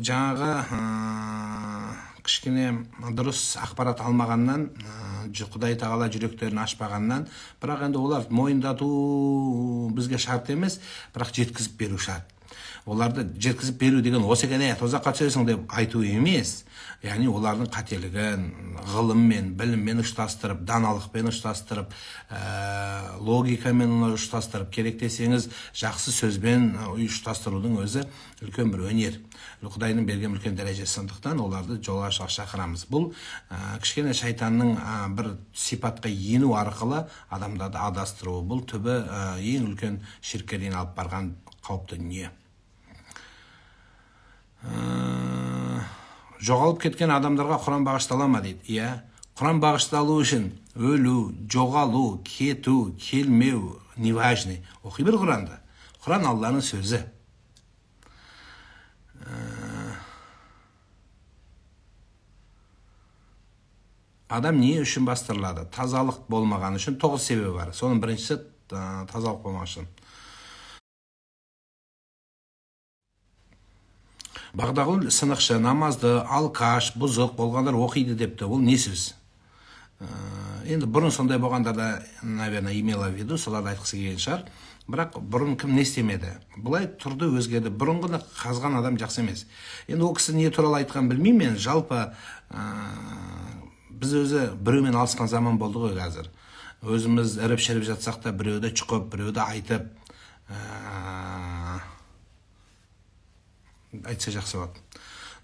жаңағы кішкене дұрыс ақпарат алмағаннан, Құдай тағала жүректерін ашпағаннан, бірақ енді олар мойындату бізге шарт емес, бірақ жеткізіп беру шарт. Оларды жеткізіп беру деген осы екен, тозаққа түсесің деп айту емес. Яғни олардың қателігін ғылыммен, біліммен ұштастырып, даналықпен ұштастырып, логикамен ұштастырып, керек десеңіз жақсы сөзбен ұштастырудың өзі үлкен бір өнер. Құдайдың берген үлкен дәрежесі, сондықтан оларды жолға шақырамыз. Бұл кішкене шайтанның бір сипатқа ену арқылы адамдарды адастыру. Бұл түбі ең үлкен ширкке дейін алып барған қауіпті дүние. Жоғалып кеткен адамдарға Құран бағыштала ма дейді. Иә, Құран бағышталу үшін өлу, жоғалу, кету, келмеу неважный. Оқи бір Құранды. Құран Алланың сөзі. Адам не үшін бастырылады? Тазалық болмаған үшін 9 себебі бар. Соның біріншісі тазалық болмаған үшін. Бағдағұл сынықшы, намазды, алқаш, бұзық болғандар оқиды депті. Ол не сөз? Енді бұрын сондай болғандарда, наверное, имела в виду, соларды айтқысы келген шығар. Бірақ бұрын кім не істемеді? Бұлай тұрды, өзгерді. Бұрынғыны қазған адам жақсы емес. Енді ол кісі не туралы айтқан білмеймін мен. Жалпы біз өзі біреумен алысқан заман болды ғой қазір. Өзіміз іріп-шіріп жатсақ та біреуді чұқып, біреуді айтып, айтса жақсы болады.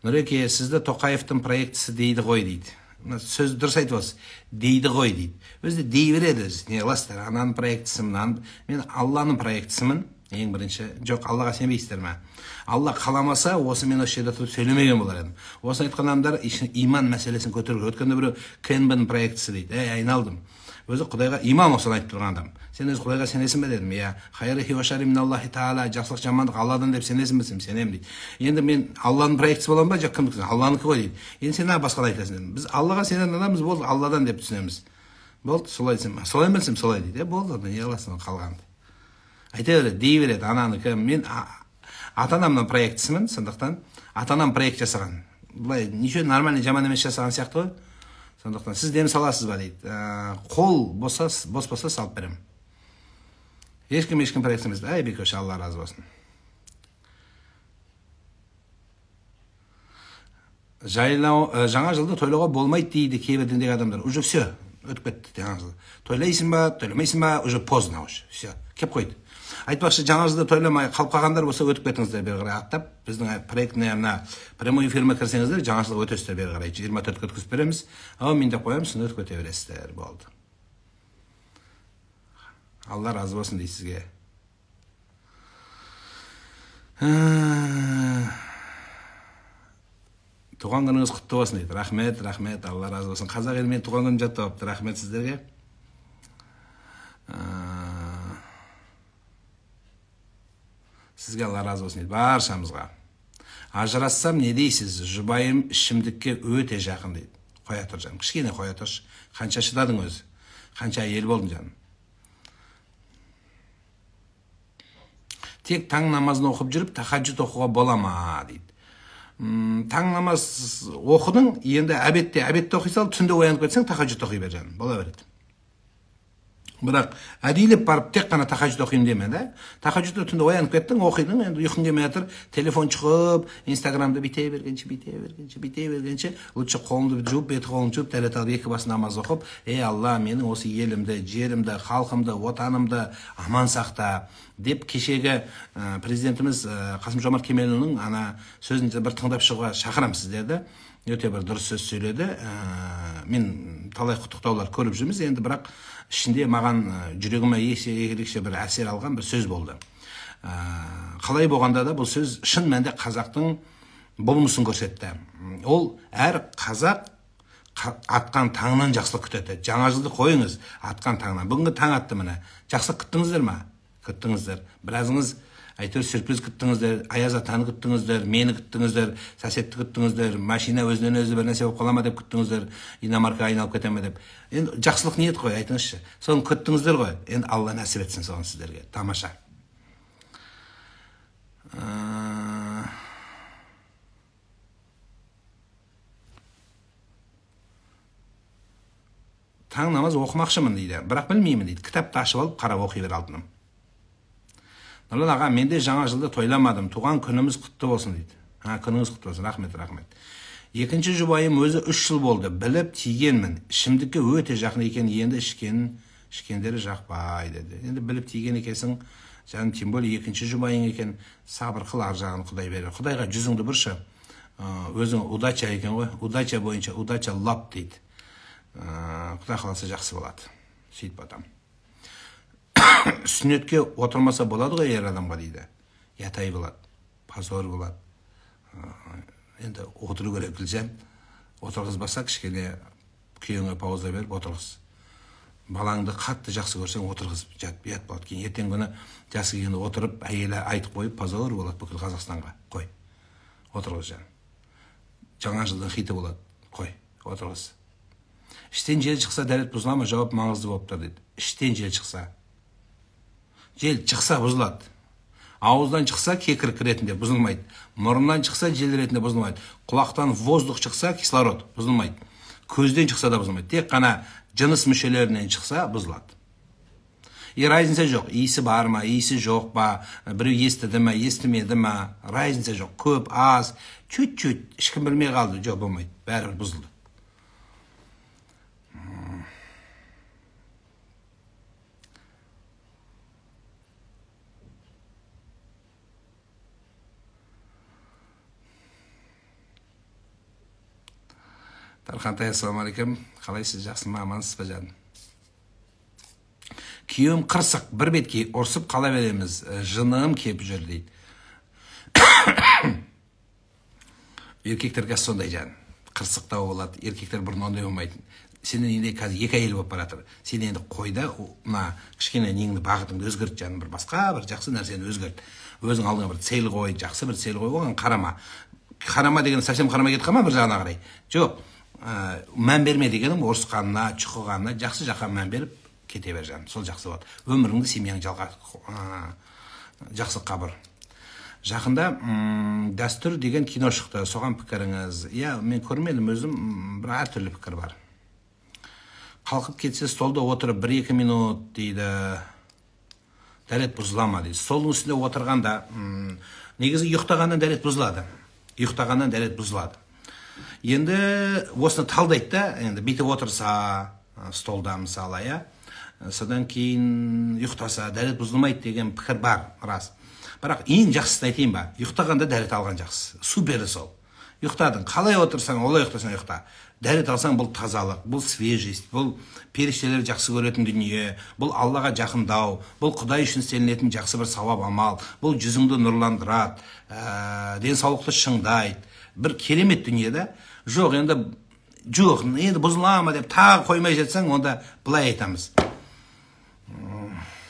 Нұреке, сізді Тоқаевтың проектісі дейді ғой дейді. Сөз дұрыс айтып отырсыз. Дейді ғой дейді. Өзі дей береді. Не қыласыздар? Ананың проектісімін. Мен Алланың проектісімін. Ең бірінші. Жоқ, Аллаға сенбейсіздер ме? Алла қаламаса, осы мен осы жерде тұрып сөйлемеген болар едім. Осы айтқан адамдар иман мәселесін көтеруге. Өткенде біреу КНБ-ның проектісі дейді. Айналдым. Өзі Құдайға имам осыны айтып тұрған адам. Сен өзі Құдайға сенесің бе дедім. Иә, хайрихи ва шарри миналлахи таала, жақсылық жамандық Алладан деп сенесің бе? Сенемін дейді. Енді мен Алланың проектісі боламын ба, жоқ кімдікі? Алланыкі ғой дейді. Енді сен басқаны айтасың дедім. Біз Аллаға сенетін адамбыз, болды, Алладан деп түсінеміз. Болды, солай десем, солай білсем, солай дейді. Болды, не қыласың қалғанды. Айта береді, дей береді, ананыкі. Мен ата-анамның проектісімін, сондықтан ата-анам проект жасаған. Бұлай неше нормальный жаман емес жасаған сияқты ғой. Сондықтан сіз дем саласыз ба дейді. Қол бос болса салып берем. Ешкім проект емес. Ай, бекөш, Алла разы болсын. Жаңа жылды тойлауға болмайды дейді кейбір діндегі адамдар. Уже все, өтіп кетті жаңа жылды. Тойлайсың ба, тойлаймайсың ба, уже поздно уже. Все, кеп қойды. Айтпақшы, жаңа жылды тойламай қалып қалғандар болса өтіп кетіңіздер бері қарай аттап. Біздің проектіне прямой эфирге кірсеңіздер, жаңа жылға өтесіздер бері қарай. 24-ке өткізіп береміз. Мен деп қоямын, соны өтіп кете бересіздер. Болды. Алла разы болсын дейді сізге. Туған күніңіз құтты болсын дейді. Рахмет, Алла разы болсын. Қазақ елімен туған күнін жаттап алыпты. Рахмет сіздерге. Сізге Алла разы болсын дейді. Баршамызға. Ажырассам не дейсіз? Жұбайым ішімдікке өте жақын дейді. Қоя тұр жаным. Кішкене қоя тұршы. Қанша шыдадың өзі? Қанша ел болдың жаным? Тек таң намазын оқып жүріп, тахаджуд оқуға бола ма дейді. Таң намаз оқыдың, енді обедте оқи сал, түнде оянып кетсең, тахаджуд оқи бер жаным. Бола береді. Бірақ әдейілеп барып тек қана тахаджуд оқимын деме, да? Тахаджудта түнде оянып кеттің, оқидың, енді ұйқың келмей жатыр, телефон шығып, Инстаграмда бите бергенше, лучше қолыңды жуып, беті қолыңды жуып, дәрет алып, екі бас намаз оқып, Алла, менің осы елімді, жерімді, халқымды, отанымды аман сақта деп кешегі президентіміз Қасым-Жомарт Кемелұлының сөзін бір тыңдап шығуға шақырамын сіздерді. Өте бір дұрыс сөз сөйледі. Мен талай құттықтаулар көріп жүрміз, енді бірақ ішінде маған жүрегіме ерекше бір әсер алған бір сөз болды. Қалай болғанда да бұл сөз шын мәнінде қазақтың болмысын көрсетті. Ол әр қазақ атқан таңнан жақсылық күтеді. Жаңа жылды қойыңыз атқан таңнан. Бүгінгі таң атты міне. Жақсылық күттіңіздер ма? Күттіңіздер. Біразыңыз әйтеуір сюрприз күттіңіздер, Аяз атаны күттіңіздер, мені күттіңіздер, соседті күттіңіздер, машина өзінен өзі бір нәрсе болып қала ма деп күттіңіздер, иномарка айналып кете ме деп. Енді жақсылық ниет қой, айтыңызшы. Соны күттіңіздер ғой. Енді Алла нәсіп етсін соған сіздерге. Тамаша. таң намаз оқымақшымын дейді, бірақ білмеймін дейді. Кітапты ашып алып қарап оқи бер алдым. Нұрлан аға, мен де жаңа жылды тойламадым, туған күніміз құтты болсын дейді. Күніңіз құтты болсын, рахмет. Екінші жұбайым өзі 3 жыл болды, біліп тигенмін, ішімдікке өте жақын екен, енді ішкендері жақпайды деді. Енді біліп тиген екенсің, жаным, тем более екінші жұбайың екен, сабыр қыл, ар жағын Құдай берер. Құдайға жүзіңді бұршы, өзің удача екен ғой, удача бойынша удача лап дейді. Құдай қаласа жақсы болады. Сөйтіп атам. Сүннетке отырмаса болады ғой ер адамға дейді. Ятай болады, позор болады. Енді отыру керек білсем, отырғызбаса кішкене күйеуіңе пауза беріп отырғыз. Балаңды қатты жақсы көрсең отырғызып жатып ят болады. Кейін ертең күні жасы келгенде отырып, әйелі айтып қойып, позор болады бүкіл Қазақстанға. Қой, отырғыз жан. Жаңа жылдың хиті болады. Қой, отырғыз. Іштен жел шықса дәрет бұзыла ма? Жауап маңызды болып тұр дейді. Іштен жел шықса. Жел шықса бұзылады. Ауыздан шықса кекірік ретінде бұзылмайды. Мұрыннан шықса жел ретінде бұзылмайды. Құлақтан воздух шықса кислород бұзылмайды. Көзден шықса да бұзылмайды. Тек қана жыныс мүшелерінен шықса бұзылады. Разница жоқ. Иісі бар ма, иісі жоқ па, біреу естіді ма, естімеді ма, разница жоқ. Көп, аз, чуть-чуть, ешкім білмей қалды. Жоқ, болмайды. Бәрібір бұзылды. Тархантай, ассалаумағалейкум. Қалайсыз, жақсы ма, амансыз ба жаным? Күйеуім қырсық, бір бетке ұрсып қала береміз, жынығым кеп жүр дейді. Еркектерге сондай жан. Қырсықтау болады, еркектер бұрын ондай болмайтын. Сенен енді қазір екі әйел болып баратыр. Сен енді қойда, кішкене неңді бағытыңды өзгерт жаным, бір басқа бір жақсы нәрсені өзгерт. Өзің алдыңа бір цел қой, жақсы бір цел қой, оған қарама. Қарама деген совсем қарама кетіп қалма бір жағына қарай. Жоқ. Мән берме дегенім ұрысқанына, чұқығанына жақсы жаққа мән беріп кете бер жаным. Сол жақсы болады. Өміріңді семьяң жақсы қабыр. Жақында дәстүр деген кино шықты. Соған пікіріңіз? Мен көрмедім, өзім бір әртүрлі пікір бар. Қалқып кетсе столда отырып 1-2 минут дейді. Дәрет бұзыла ма дейді. Столдың үстінде отырғанда негізі ұйықтағаннан дәрет бұзылады. Ұйықтағаннан дәрет бұзылады. Енді осыны талдайды да, енді бүйтіп отырса, столда мысалы, содан кейін ұйықтаса, дәрет бұзылмайды деген пікір бар, рас. Бірақ ең жақсысын айтайын ба, ұйықтағанда дәрет алған жақсы. Супері сол. Ұйықтадың, қалай отырсаң, олай ұйықтасаң ұйықта. Дәрет алсаң, бұл тазалық, бұл свежесть, бұл періштелер жақсы көретін дүние, бұл Аллаға жақындау, бұл Құдай үшін істелінетін жақсы бір сауап амал, бұл жүзіңді нұрландырады, денсаулықты шыңдайды. Бір керемет дүние да. Жоқ, енді бұзыла ма деп тағы қоймай жатсаң, онда былай айтамыз.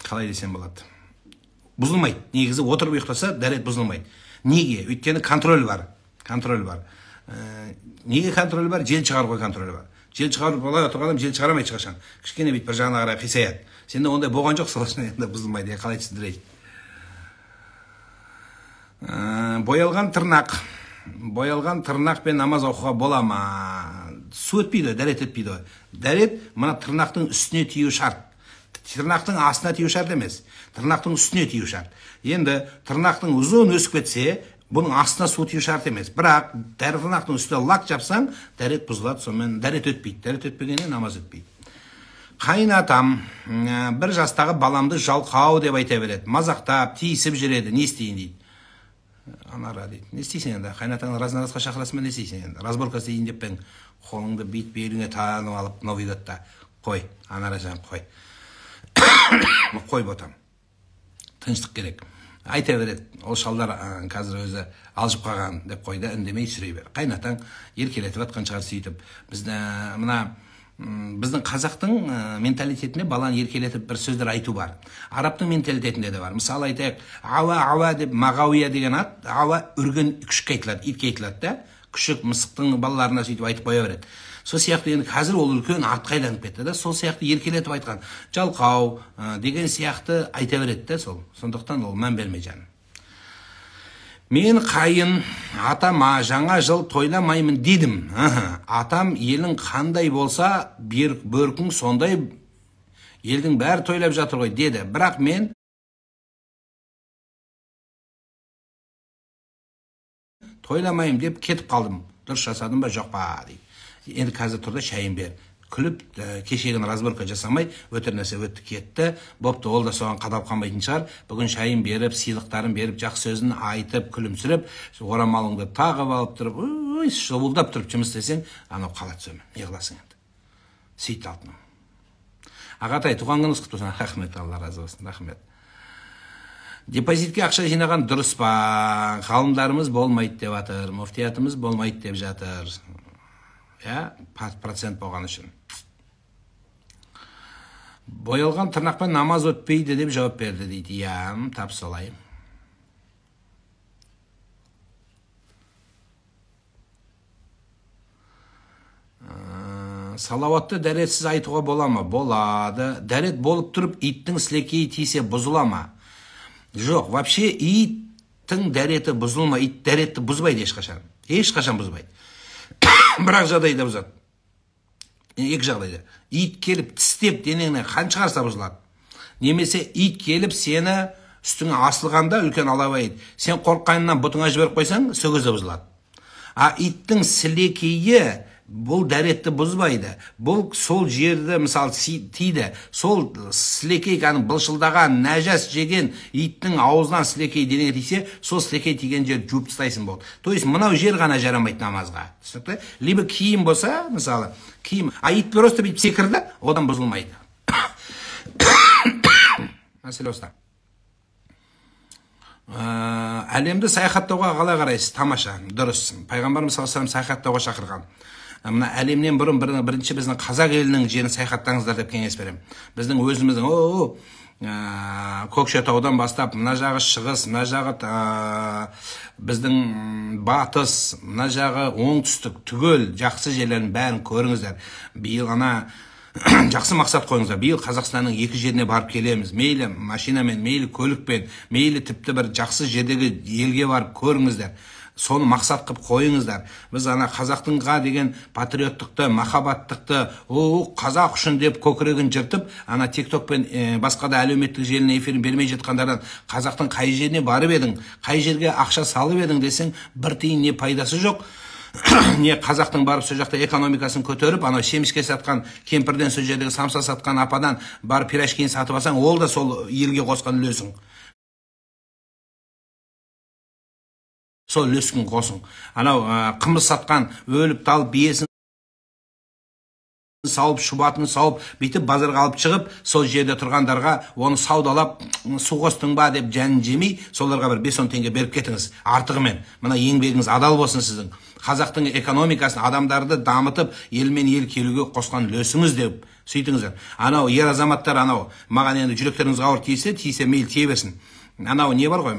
Қалай десем болады? Бұзылмайды. Негізі отырып ұйықтаса, дәрет бұзылмайды. Неге? Өйткені контроль бар. Неге контроль бар? Жел шығару ғой контроль бар. Жел шығарып былай отырған адам жел шығарамайды ешқашан. Кішкене бүйтіп бір жағына қарай қисаяды. Сенде ондай болған жоқ, сол үшін енді бұзылмайды. Қалай түсіндірейін? Боялған тырнақпен намаз оқуға бола ма? Су өтпейді, дәрет өтпейді. Дәрет мына тырнақтың үстіне тию шарт. Тырнақтың астына тию шарт емес. Тырнақтың үстіне тию шарт. Енді тырнақтың ұзын өсіп кетсе, бұның астына су тию шарт емес. Бірақ тырнақтың үстіне лак жапсаң, дәрет бұзылады, сонымен дәрет өтпейді. Дәрет өтпегеннен намаз өтпейді. Қайнатам, бір жастағы баламды жалқау деп айта береді. Мазақтап, тиісіп жүреді, не істейін дейді. Анара дейді. Не істейсің енді? Қайнатаңды разнарасқа шақырасың ба, не істейсің енді? Разборка істейін деп пен қолыңды бейт беліңе танып алып, мынау үйдетті. Қой, анара жан, қой. Қой ботам. Тыныштық керек. Айта береді. Ол шалдар қазір өзі алжып қалған деп қойды, үндемей сүрей бер. Қайнатаң еркелетіп атқан шығар сөйтіп. Біздің қазақтың менталитетінде баланы еркелетіп бір сөздер айту бар. Арабтың менталитетінде де бар. Мысалы айтайық, ауа деп Мағауия деген ат, ауа үрген күшікке айтылады, итке айтылады да. Күшік мысықтың балаларына сөйтіп айтып қоя береді. Сол сияқты енді қазір ол үлкен атқа айланып кетті да, сол сияқты еркелетіп айтқан. Жалқау деген сияқты айта береді да сол. Сондықтан ол мән бермей жаным. Мен қайын атама жаңа жыл тойламаймын дедім. Атам елің қандай болса, бөркің сондай, елдің бәрі тойлап жатыр ғой деді. Бірақ мен тойламайым деп кетіп қалдым. Дұрыс жасадым ба, жоқ па дейді. Енді қазір тұрда шайын бер. Күліп, кешегін разборка жасамай, өтір нәрсе өтті кетті. Бопты, ол да соған қадалып қалмайтын шығар. Бүгін шайын беріп, сыйлықтарын беріп, жақсы сөзін айтып, күлімсіреп, орамалыңды тағып алып тұрып, шұбылдап тұрып жұмыс істесең, анау қала түсемін. Не қыласың енді? Сөйтті алтыным. Ағатай, туған күніңіз құтты болсын. Рахмет, Алла разы болсын. Рахмет. Депозитке ақша жинаған дұрыс па? Ғалымдарымыз болмайды деп жатыр, муфтиятымыз болмайды деп жатыр. Процент болған үшін. Боялған тырнақпен намаз өтпейді деп жауап берді дейді. Тап солай. Салауатты дәретсіз айтуға бола ма? Болады. Дәрет болып тұрып, иттің сілекейі тисе бұзыла ма? Жоқ, вообще иттің дәреті бұзылма, ит дәретті бұзбайды ешқашан. Ешқашан бұзбайды. Бірақ жағдайда бұзады. Екі жағдайда. Ит келіп тістеп денеңнен қан шығарса бұзылады. Немесе ит келіп сені үстіңе асылғанда үлкен алабайды. Сен қорққанынан бұтыңа жіберіп қойсаң, сөгізі бұзылады. Иттің сілекейі бұл дәретті бұзбайды. Бұл сол жерді, мысалы, тиді. Сол сілекей бұлшылдаған, нәжас жеген иттің аузынан сілекей денеге тисе, сол сілекей тиген жер жуып тастайсың болды. То есть, мынау жер ғана жарамайды намазға. Түсінікті? Либо киім болса, мысалы, киім. Ит просто бүйтіп секірді, одан бұзылмайды. Мәселе осыда. Әлемді саяхаттауға қалай қарайсыз? Тамаша, дұрыс. Пайғамбарымыз саллаллаху алейхи вассалам саяхаттауға шақырған. Мына әлемнен бұрын бірінші біздің қазақ елінің жерін саяхаттаңыздар деп кеңес беремін. Біздің өзіміздің Көкшетаудан бастап, мына жағы шығыс, мына жағы біздің батыс, мына жағы оңтүстік, түгел жақсы жерлерін бәрін көріңіздер. Биыл жақсы мақсат қойыңыздар. Биыл Қазақстанның екі жеріне барып келеміз. Мейлі машинамен, мейлі көлікпен, мейлі тіпті бір жақсы жердегі елге барып көріңіздер. Соны мақсат қып қойыңыздар. Біз қазақтыңға деген патриоттықты, махаббаттықты, қазақ үшін деп көкірегін жыртып, тикток пен басқа да әлеуметтік желінің эфирін бермей жатқандардан қазақтың қай жеріне барып едің, қай жерге ақша салып едің десең, бір тиын не пайдасы жоқ. Не қазақтың барып сол жақта экономикасын көтеріп, семішке сатқан кемпірден, сол жердегі самса сатқан ападан барып пирожкиін сатып алсаң, ол да сол елге қосқан үлесің. Сол үлесін қосың. Қымыз сатқан, өліп талып, биесін сауып, шұбатын сауып, бүйтіп базарға алып шығып, сол жерде тұрғандарға оны саудалап, су қостың ба деп жәнін жемей, соларға бір 5-10 теңге беріп кетіңіз артығымен. Мына еңбегіңіз адал болсын сіздің. Қазақтың экономикасын, адамдарды дамытып, елмен ел келуге қосқан үлесіңіз деп сөйтіңіздер. Ер азаматтар, маған енді жүректеріңіз ауыр тисе мейл тие берсін. Не бар ғой?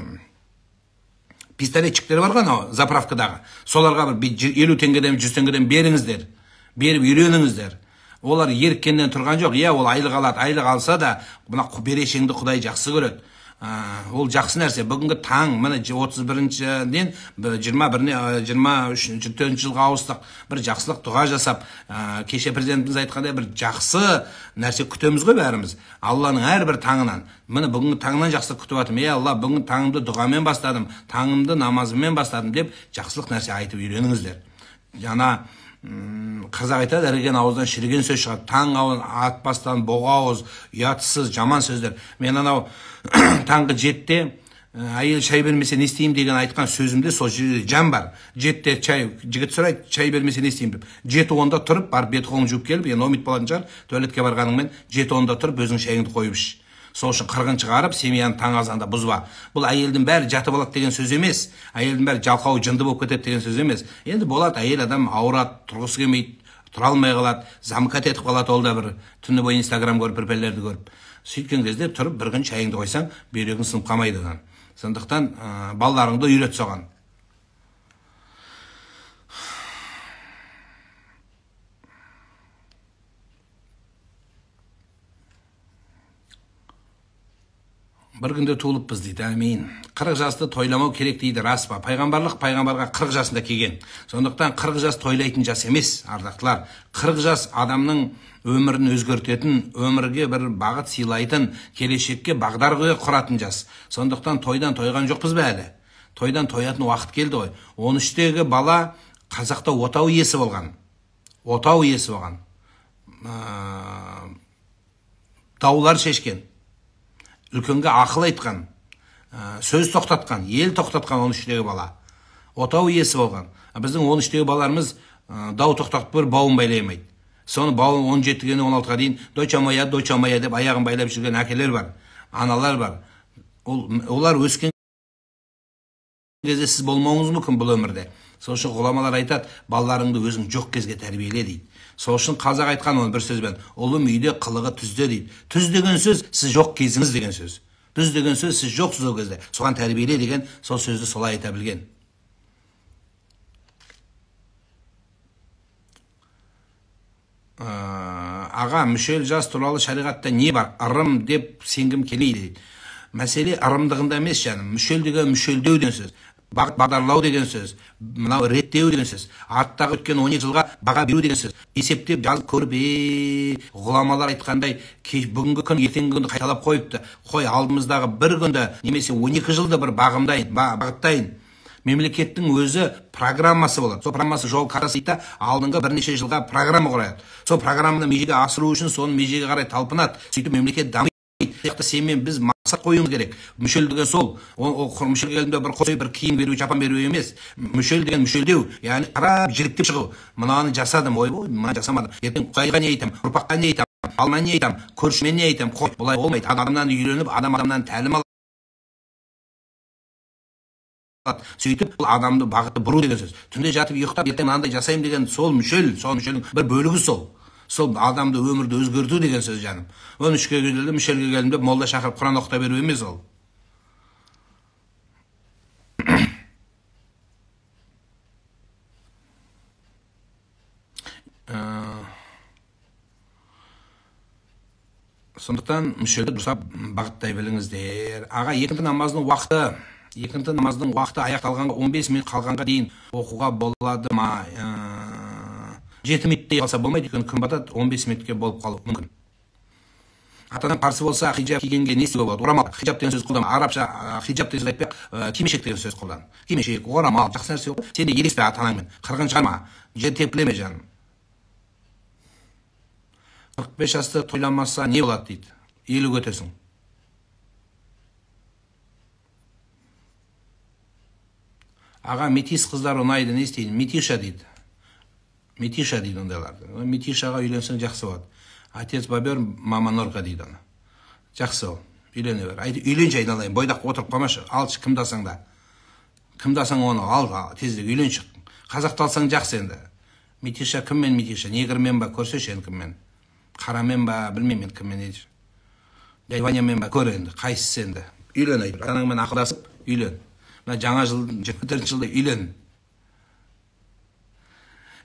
Пистолетчиктер бар ғой, заправкадағы. Соларға бір 50 теңгеден, 100 теңгеден беріңіздер. Беріп үйреніңіздер. Олар еріккеннен тұрған жоқ. Ол айлық алады. Айлық алса да, берешеңді Құдай жақсы көреді. Ол жақсы нәрсе. Бүгінгі таң, 31-ден 24 жылға ауыстық. Bir жақсылық дұға жасап, кеше президентіміз айтқандай бір жақсы нәрсе күтеміз ғой бәріміз. Алланың әрбір таңынан. Міне бүгінгі таңнан жақсылық күтіп жатырмын. Алла, бүгінгі таңымды дұғамен бастадым, таңымды намазыммен бастадым деп жақсылық нәрсе айтып үйреніңіздер. Қазақ айтады, іріген ауыздан шіріген сөз шығады. Таң атпастан боғауыз, ұятсыз, жаман сөздер. Мен таңғы 7-те әйел шай бермесе не істеймін деген айтқан сөзімде сол жерде жан бар. 7-те жігіт сұрайды, шай бермесе не істеймін деп. 7-10-да тұрып, барып бет қолын жуып келіп, енді омит болатын шығар, туалетке барғаныңмен 7-10-да тұрып өзің шайыңды қойып іш. Сол үшін қырғын шығарып, семьяны таң азанда бұзба. Бұл әйелдің бәрі жатып алады деген сөз емес. Әйелдің бәрі жалқау жынды болып кетеді деген сөз емес. Енді болады, әйел адам ауырады, тұрғысы келмейді, тұра алмай қалады, замкат етіп қалады, ол да бір түні бойы Инстаграм көріп, перпелерді көріп. Сөйткен кезде тұрып бір күн шайыңды қойсаң, бүйрегің сынып қалмайды одан. Сондықтан балаларыңды үйрет соған. бір күнде туылыппыз дейді, әмин. 40 жасты тойламау керек дейді, рас па? Пайғамбарға 40 жасында келген. Сондықтан 40 жас тойлайтын жас емес, ардақтылар. 40 жас адамның өмірін өзгертетін, өмірге бір бағыт сыйлайтын, келешекке бағдар құратын жас. Сондықтан тойдан тойған жоқпыз ба әлі? Тойдан тоятын уақыт келді ғой. 13-тегі бала Қазақта отау иесі болған. Отау иесі болған. Даулар шешкен. Үлкенге ақыл айтқан, сөз тоқтатқан, ел тоқтатқан 13-тегі бала. Отау иесі болған. Біздің 13-тегі баларымыз дау тоқтатып бір бауын байламайды. Соны бауын 17-ге 16-ға дейін дойча моя деп аяғын байлап жүрген әкелер бар, аналар бар. Олар өскен кезде сіз болмауыңыз мүмкін бұл өмірде. Сол үшін ғұламалар айтады, балаларыңды өзің жоқ кезге тәрбиеле дейді. Сол үшін қазақ айтқан оны бір сөзбен, ұлым үйде, қылығы түзде дейді. Түз деген сөз сіз жоқ кезіңіз деген сөз. Түз деген сөз сіз жоқсыз ол кезде. Соған тәрбиеле деген сол сөзді солай айта білген. Аға, мүшел жас туралы шариғатта не бар? Ырым деп сенгім келейді дейді. Мәселе ырымдығында емес жаным. Мүшел деген мүшелдеу деген сөз. Бағдарлау деген сөз, мынау реттеу деген сөз, арттағы өткен 12 жылға баға беру деген сөз. Есептеп жазып көріп, ғұламалар айтқандай, бүгінгі күн ертеңгі күнді қайталап қойыпты. Қой, алдымыздағы бір күнді немесе 12 жылды бір бағыттайын. Мемлекеттің өзі программасы болады. Сол программасы жол картасы дейді, алдыңғы бірнеше жылға программа құрайды. Сол программаны межеге асыру үшін соны межеге қарай талпынады. Сөйтіп мемлекет дамиды. Сенмен біз мақсат қоюымыз керек. Мүшел деген сол. Мүшел келгенде бір қосой бір киім беру, жапан беру емес. Мүшел деген мүшелдеу, яғни қарап жіліктеп шығу. Мынаны жасадым, ой, мына жасамадым. Ертең құдайға не айтам, ұрпаққа не айтам, алма не айтам, көршіме не айтам. Қой, бұлай болмайды. Адамнан үйреніп, адамнан тәлім алады. Сөйтіп, бұл адамды бағытты бұру деген сөз. Түнде жатып ұйықтап, ертең мынандай жасаймын деген сол мүшелдің бір бөлігі сол. Сол адамды өмірді өзгерту деген сөз жаным. 13-ге келдім, мүшелге келдім деп молда шақырып Құран оқыта беру емес ол. Сондықтан мүшелді дұрыстап бағыттай біліңіздер. Аға, екінті намаздың уақыты аяқталғанға 15 минут қалғанға дейін оқуға болады ма? 7 минутте қалса болмайды, күн батады, 15 минутке болып қалу мүмкін. Атадан қарсы болса, хиджаб кигенге не істеуге болады? Орамал, хиджаб деген сөз қолдан, арабша хиджаб деген сөз айтпай, кимешек деген сөз қолдан. Кимешек, орамал, жақсы нәрсе ғой. Сен де елеспе атанаңмен, қырғын шығарма, жер тепілеме жаным. 45 жасты тойламаса не болады дейді? 50 өтесің. Аға, метис қыздар ұнайды, не істейді? Метиша дейді. Метиша дейді ондайларды. Метишаға үйленсең жақсы болады. Отец бобер, мама норка дейді оны. Жақсы ол. Үйлене бер. Үйленші айналайын. Бойдақ отырып қалмашы. Алшы, кімдасаң да. Кімдасаң оны ал, тезірек үйлен шық. Қазақты алсаң жақсы енді. Метиша кіммен метиша? Негірмен ба? Көрсеші енді кіммен? Қарамен ба? Білмеймін кіммен еді. Дайванямен ба? Көр енді. Қайсысы енді? Үйлен айды. Анаңмен ақылдасып, үйлен. Жаңа жыл, 24 жылда үйлен.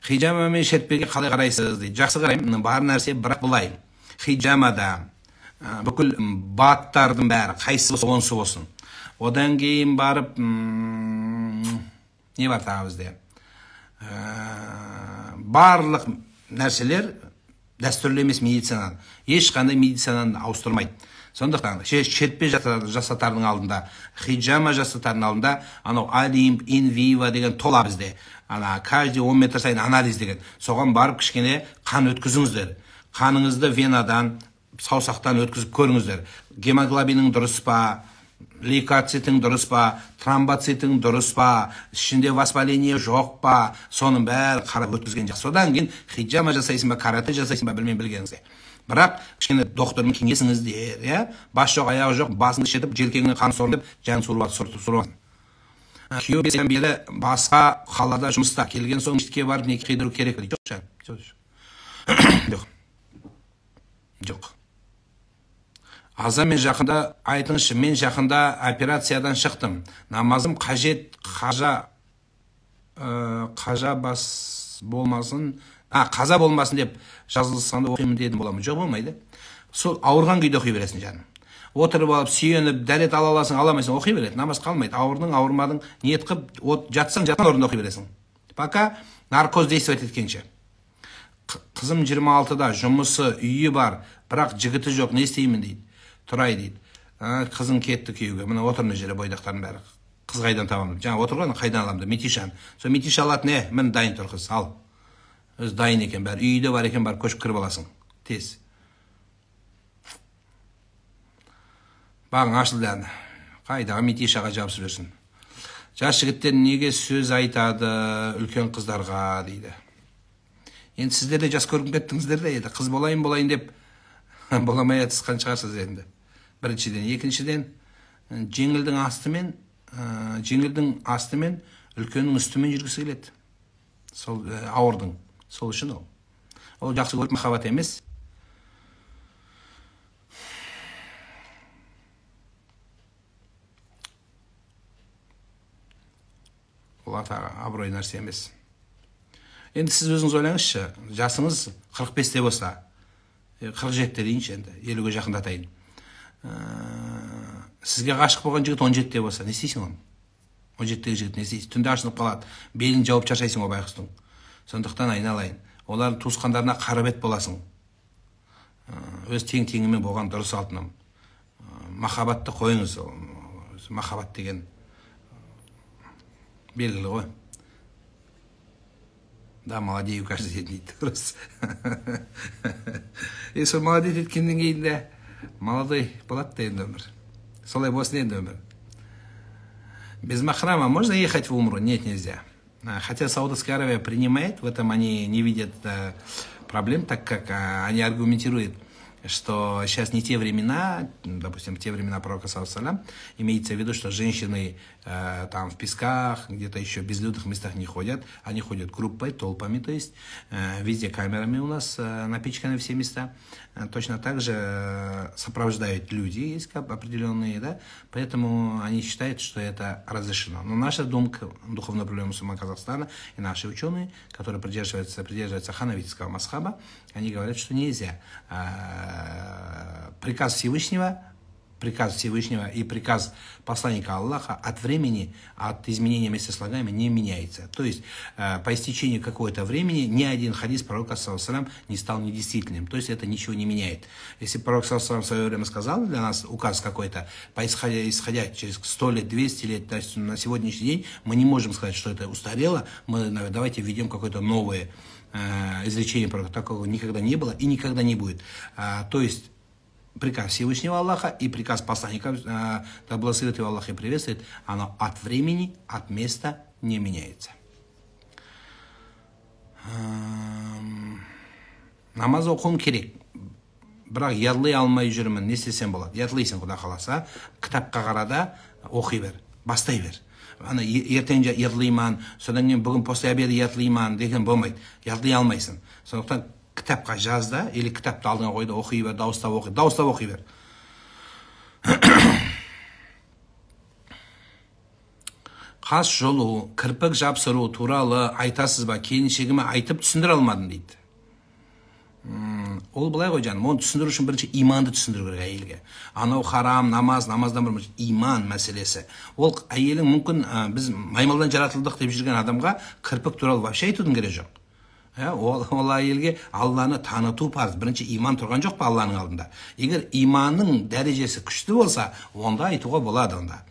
Хиджама мен шертпеге қалай қарайсыз дейді. Жақсы қараймын, бар нәрсе бірақ бұлай. Хиджамада бүкіл баттардың бәрі қайсы болса онысы болсын. Одан кейін барып не бар тағы бізде? Барлық нәрселер дәстүрлі емес медицинаны. Ешқандай медицинаны ауыстырмайды. Сондықтан шертпе жасатардың алдында, хиджама жасатардың алдында, анау алимп, инвива деген тола бізде. Каждый 10 метр сайын анализ деген. Соған барып кішкене қан өткізіңіздер. Қаныңызды венадан, саусақтан өткізіп көріңіздер. Гемоглобинің дұрыс па, лейкоцитің дұрыс па, тромбоцитің дұрыс па, ішінде воспаление жоқ па, соның бәрі қарап өткізген жақсы. Содан кейін хиджама жасайсың ба, карате жасайсың ба, білмеңізге. Бірақ кішкене доктормен кеңесіңіздер, бас жоқ, аяғы жоқ, басыңды шетіп, желкеңнен қан сорып, жан суырып. Күйеу бесен белі басқа қалада жұмыста келген соң мешітке барып неке қидыру керек дейді. Жоқ. Аза мен жақында айтыңызшы, мен жақында операциядан шықтым. Намазым қажет, қаза болмасын деп жазылсаңда оқимын дедім, бола ма? Жоқ, болмайды. Сол ауырған күйде оқи бересің жаным. отырып алып сүйеніп дәрет ала аласың, ала алмайсың, оқи береді, намаз қалмайды. Ауырдың, ауырмадың, ниет қылып жатсаң жатқан орында оқи бересің. Пока наркоз действовать еткенше. Қызым 26-да, жұмысы, үйі бар, бірақ жігіті жоқ, не істеймін дейді. Тұрай дейді. Қызың кетті күйеуге, мына отырны жере бойдақтардың бәрі. Қыз қайдан табамын? Жаңа отырған қайдан аламын? Метишан. Сол метиша алады не? Мін дайын тұр қыз, ал. Өз дайын екен бәрі. Үйде бар екен, барып көшіп кіріп аласың. Тез. Бағың ашылды әні. Қайдағы метишаға жабысып жүрсін. Жас жігіттер неге сөз айтады үлкен қыздарға дейді. Енді сіздер де жас көргім кеттіңіздер де еді. Қыз болайын деп боламай атысқан шығарсыз енді. Біріншіден, екіншіден, жеңілдің астымен үлкеннің үстімен жүргісі келеді. Сол ауырдың. Сол үшін ол. Ол жақсы көріп махаббат емес. Ол абырой нәрсе емес. Енді сіз өзіңіз ойлаңызшы, жасыңыз 45-те болса, 47-те дейінші енді, 50-ге жақындатайын. Сізге ғашық болған жігіт 17-те болса, не істейсің оны? 17-тегі жігіт не істейсің? Түнде ашынып қалады, белін жауып шаршайсың о байғұстың. Сондықтан айналайын. Олардың туысқандарына қарабет боласың. Өз тең-теңімен болған дұрыс алтыным. Махаббатты қойыңыз. Махаббат деген белгілі ғой. Да, молодею каждый день дейді. Дұрыс. Сол молодец еткеннен кейін де молодой болады да енді өмір. Солай болсын енді өмір. Без махрама можно ехать в Умру? Нет, нельзя. Хотя Саудовская Аравия принимает, в этом они не видят проблем, так как они аргументируют, что сейчас не те времена, допустим, в те времена пророка, саллаллаху, имеется в виду, что женщины там в песках, где-то еще в безлюдных местах не ходят, они ходят группой, толпами, то есть везде камерами у нас напичканы все места. Точно так же сопровождают люди, есть определенные, да, поэтому они считают, что это разрешено. Но наша думка, духовное управление мусульман Казахстана и наши ученые, которые придерживаются ханавитского масхаба, они говорят, что нельзя. Приказ Всевышнего и приказ посланника Аллаха от времени, от изменения местослагаемых не меняется. То есть по истечению какого-то времени ни один хадис пророка саллаллаху не стал недействительным. То есть это ничего не меняет. Если пророк саллаллаху в свое время сказал для нас указ какой-то, исходя через 100 лет, 200 лет, то есть на сегодняшний день мы не можем сказать, что это устарело. Мы давайте введем какое-то новое изречение пророка. Такого никогда не было и никогда не будет. То есть приказ Всевышнего Аллаха и приказ посланника, да благословит его Аллах и приветствует, оно от времени, от места не меняется. Намаз оқуым керек. Бірақ ядлай алмай жүрмін, не істесем болады? Ядлайсың, Құда қаласа, кітапқа қарада оқи бер, бастай бер. Ана ертең ядлайман, содан кейін бүгін после обеда ядлайман деген болмайды. Ядлай алмайсың. Сондықтан кітапқа жазда, или кітапты алдыңа қойда оқи бер, дауыстап оқи бер. Қас жолу, кірпік жапсыру туралы айтасыз ба? Келіншегіме айтып түсіндіре алмадым дейді. Ол былай ғой жаным, оны түсіндіру үшін бірінші иманды түсіндіру керек әйелге. Анау харам, намаздан бір иман мәселесі. Ол әйелің мүмкін біз маймылдан жаратылдық деп жүрген адамға кірпік туралы вообще айтудың керек жоқ. Ол әйелге Алланы таныту парыз. Бірінші иман тұрған жоқ па Алланың алдында? Егер иманның дәрежесі күшті болса, онда айтуға болады онда.